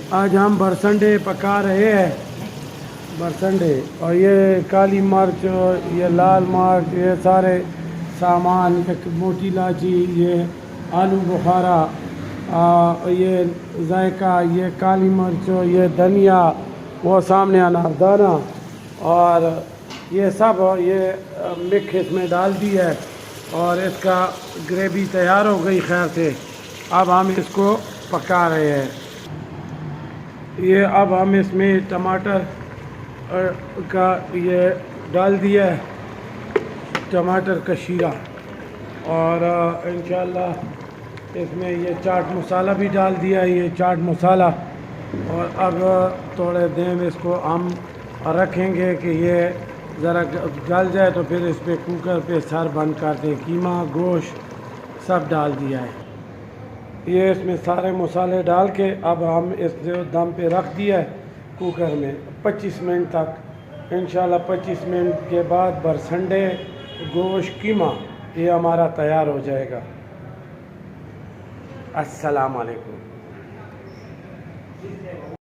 आज हम बरसंडे पका रहे हैं, बरसंडे। और ये काली मिर्च, ये लाल मिर्च, ये सारे सामान, एक मोटी इलायची, ये आलू बुखारा, ये जायका, ये काली मिर्च, ये धनिया, वो सामने अनारदाना, और ये सब ये मिक्स इसमें डाल दी है और इसका ग्रेवी तैयार हो गई खैर से। अब हम इसको पका रहे हैं। ये अब हम इसमें टमाटर का ये डाल दिया है, टमाटर का शीरा, और इंशाल्लाह इसमें ये चाट मसाला भी डाल दिया है, ये चाट मसाला। और अब थोड़े देर में इसको हम रखेंगे कि ये ज़रा गल जाए, तो फिर इस पर कुकर पे सर बंद कर दें। कीमा, गोश्त सब डाल दिया है। ये इसमें सारे मसाले डाल के अब हम इस दम पे रख दिया है कुकर में 25 मिनट तक। इंशाल्लाह 25 मिनट के बाद बरसंडे गोश्त कीमा ये हमारा तैयार हो जाएगा। अस्सलाम वालेकुम।